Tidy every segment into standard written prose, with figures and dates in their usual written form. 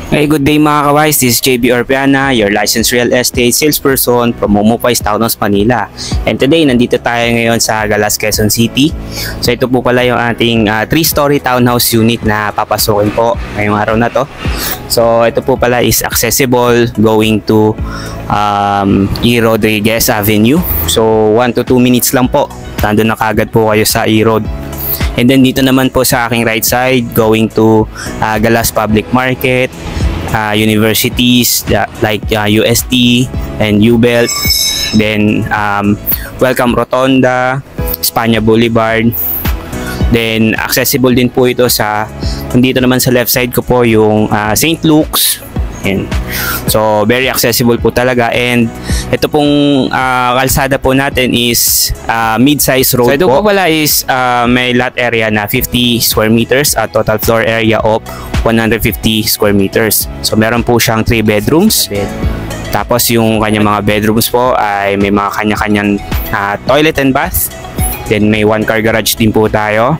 Hey, good day mga kawais, this is JB Orpiana, your licensed real estate salesperson from Momopais, Town House, Manila. And today, nandito tayo ngayon sa Galas, Quezon City. So ito po pala yung ating 3-story townhouse unit na papasukin po ngayong araw na to. So ito po pala is accessible going to E. Rodriguez Avenue. So 1 to 2 minutes lang po, nandun na kagad po kayo sa E. Road. And then dito naman po sa aking right side, going to Galas Public Market, universities like UST and UBELT, then Welcome Rotonda, Espana Boulevard. Then accessible din po ito sa, dito naman sa left side ko po yung St. Luke's. Yan. So very accessible po talaga, and ito pong kalsada po natin is mid-size road. So ito po pala is may lot area na 50 square meters at total floor area of 150 square meters. So meron po siyang 3 bedrooms. Tapos yung kanyang mga bedrooms po ay may mga kanya-kanyang toilet and bath. Then may 1 car garage din po tayo.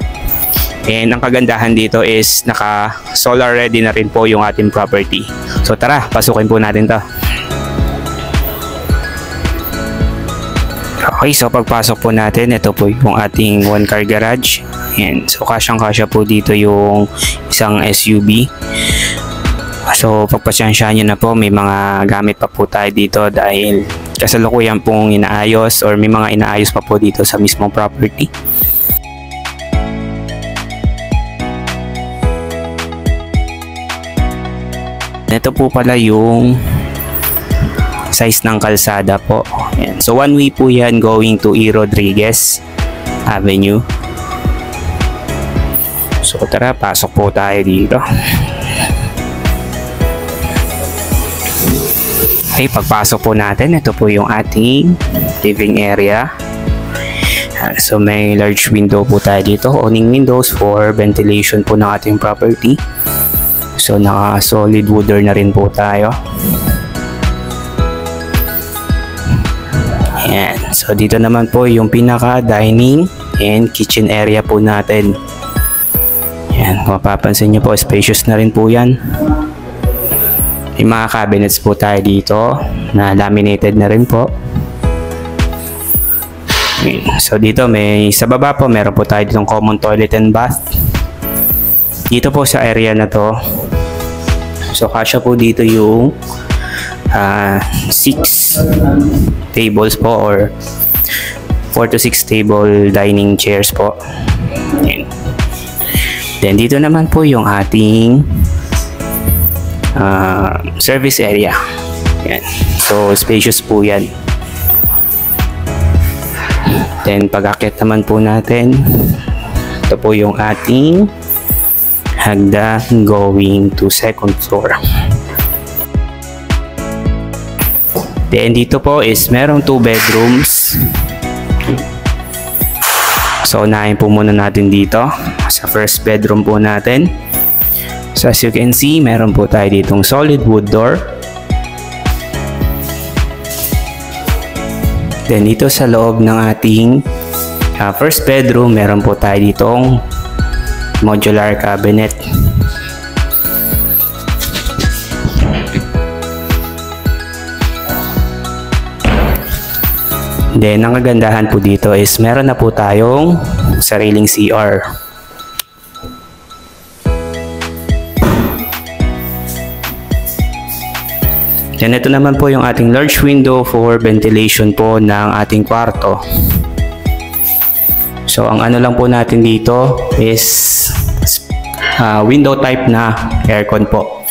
And ang kagandahan dito is naka solar ready na rin po yung ating property. So tara, pasukin po natin to. Okay, so pagpasok po natin, ito po yung ating 1 car garage. Ayan, so kasyang-kasya po dito yung isang SUV. So pagpasyansyahan nyo na po, may mga gamit pa po tayo dito dahil kasalukuyan pong inaayos or may mga inaayos pa po dito sa mismong property. Ito po pala yung size ng kalsada po. Ayan. So one way po yan going to E. Rodriguez Avenue. So tara, pasok po tayo dito. Okay, pagpasok po natin, ito po yung ating living area. So may large window po tayo dito, awning windows for ventilation po ng ating property. So naka solid wooder na rin po tayo. Ayan. So dito naman po yung pinaka dining and kitchen area po natin. Ayan, kung mapapansin nyo po, spacious na rin po yan. May mga cabinets po tayo dito na laminated na rin po. Ayan. So dito may sa baba po, meron po tayo ditong common toilet and bath. Dito po sa area na to, so kasya po dito yung 6 tables po or 4 to 6 table dining chairs po. Ayan. Then dito naman po yung ating service area. Ayan. So spacious po yan. Then pag-akyat naman po natin, ito po yung ating hagdan going to second floor. Then dito po is merong 2 bedrooms. So unahin po muna natin dito sa first bedroom po natin. So as you can see, meron po tayo ditong solid wood door. Then dito sa loob ng ating first bedroom, meron po tayo ditong modular cabinet. Then ang kagandahan po dito is meron na po tayong sariling CR. Then ito naman po yung ating large window for ventilation po ng ating kwarto. So ang ano lang po natin dito is window type na aircon po.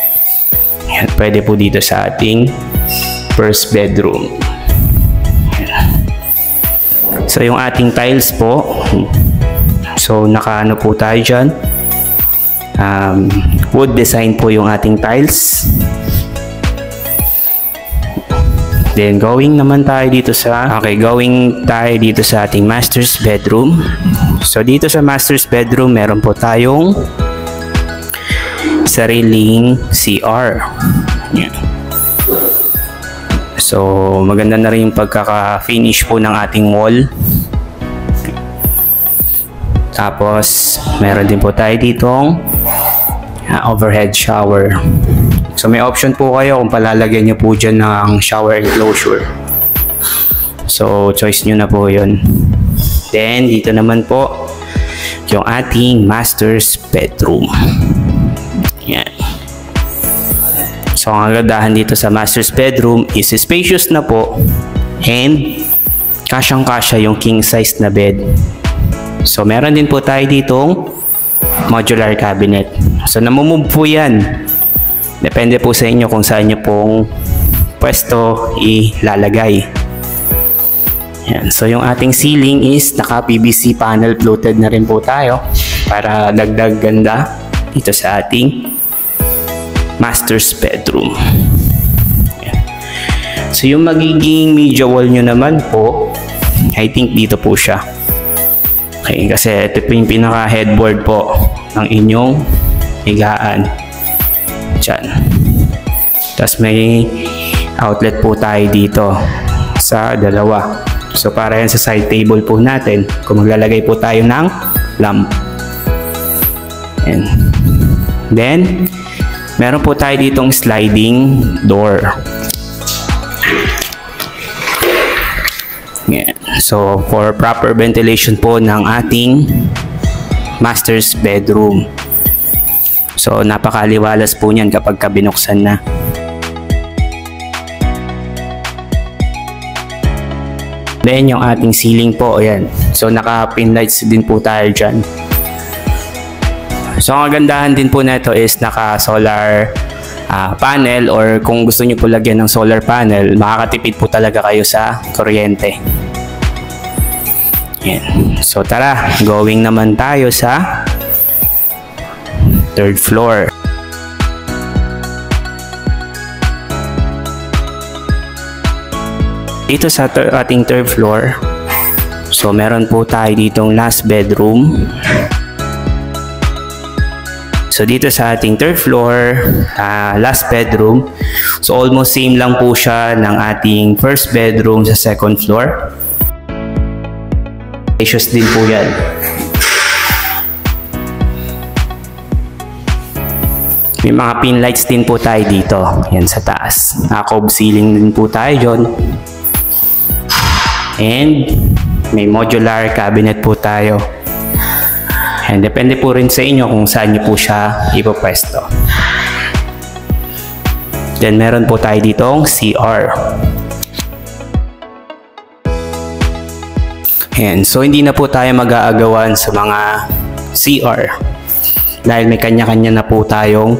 Yan, pwede po dito sa ating first bedroom. So yung ating tiles po, so nakaano po tayo dyan, wood design po yung ating tiles. Then going naman tayo dito sa ating master's bedroom. So dito sa master's bedroom, meron po tayong sariling CR. Yan. So maganda na rin yung pagkaka-finish po ng ating wall. Tapos meron din po tayo ditong overhead shower. So may option po kayo kung palalagyan nyo po dyan ng shower enclosure. So choice nyo na po yun. Then dito naman po yung ating master's bedroom. Yan. So ang kagandahan dito sa master's bedroom is spacious na po and kasyang-kasya yung king size na bed. So meron din po tayo ditong modular cabinet. So namumove po yan. Depende po sa inyo kung saan nyo pong pwesto ilalagay. Yan. So yung ating ceiling is naka PVC panel floated na rin po tayo para dagdag ganda dito sa ating master's bedroom. Yan. So yung magiging media wall nyo naman po, I think dito po siya. Okay, kasi ito po yung pinaka headboard po ng inyong higaan. Diyan. Tapos may outlet po tayo dito sa dalawa. So para yan sa side table po natin kung maglalagay po tayo ng lamp. And then meron po tayo ditong sliding door. Yan. So for proper ventilation po ng ating master's bedroom. So napakaliwalas po niyan kapag binuksan na. Then yung ating ceiling po, ayan. So naka-pin lights din po tayo dyan. So ang kagandahan din po nito is naka-solar panel, or kung gusto niyo po lagyan ng solar panel, makakatipid po talaga kayo sa kuryente. Ayan. So tara, going naman tayo sa third floor. Dito sa ating third floor, so meron po tayo ditong last bedroom. So dito sa ating third floor, last bedroom, so almost same lang po siya ng ating first bedroom sa second floor. Spacious din po yan. May mga pin lights din po tayo dito. Yan sa taas. Cove ceiling din po tayo dyan. And may modular cabinet po tayo. And depende po rin sa inyo kung saan nyo po siya ipopwesto. Then meron po tayo ditong CR. Ayan. So hindi na po tayo mag-aagawan sa mga CR. Dahil may kanya-kanya na po tayong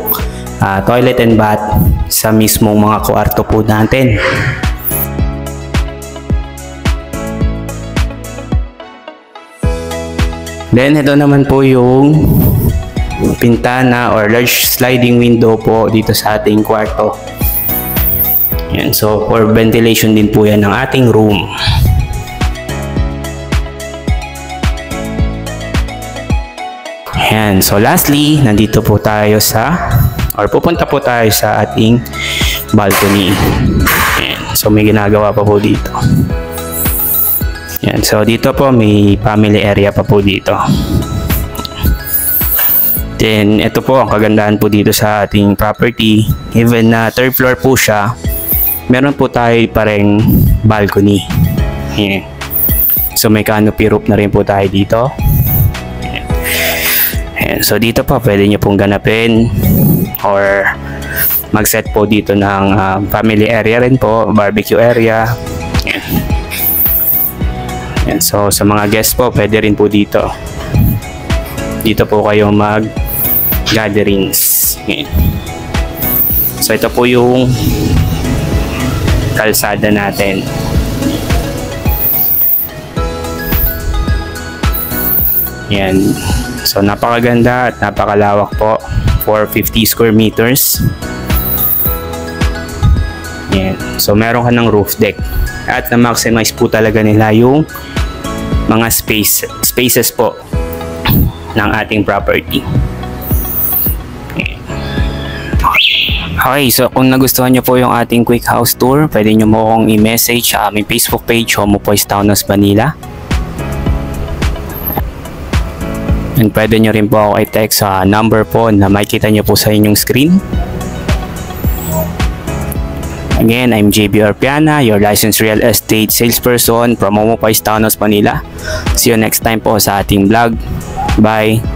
toilet and bath sa mismong mga kwarto po natin. Then ito naman po yung pintana or large sliding window po dito sa ating kwarto. Yan, so for ventilation din po yan ng ating room. Yan, so lastly, nandito po tayo pupunta po tayo sa ating balcony. Yan, so may ginagawa pa po dito. Yan, so dito po may family area pa po dito. Then ito po ang kagandahan po dito sa ating property. Even na third floor po siya, meron po tayo pareng balcony. Yan. So may canopy roof na rin po tayo dito. Yan. So dito po pwede nyo pong ganapin or mag-set po dito ng family area rin po, barbecue area. Yan. Yan. So sa mga guests po pwede rin po dito. Dito po kayo mag-gatherings. Yan. So ito po yung kalsada natin. Yan. So napakaganda at napakalawak po, 450 square meters. Yan. So meron ka ng roof deck at na-maximize po talaga nila yung mga spaces po ng ating property. Okay, so kung nagustuhan nyo po yung ating quick house tour, pwede nyo mo akong i-message sa aming Facebook page, Homo Poi's Townhouse Manila. And pwede nyo rin po ako i-text sa number po na makikita nyo po sa inyong screen. Again, I'm JB Orpiana, your licensed real estate salesperson from Momo Pais, Tanos, Manila. See you next time po sa ating vlog. Bye!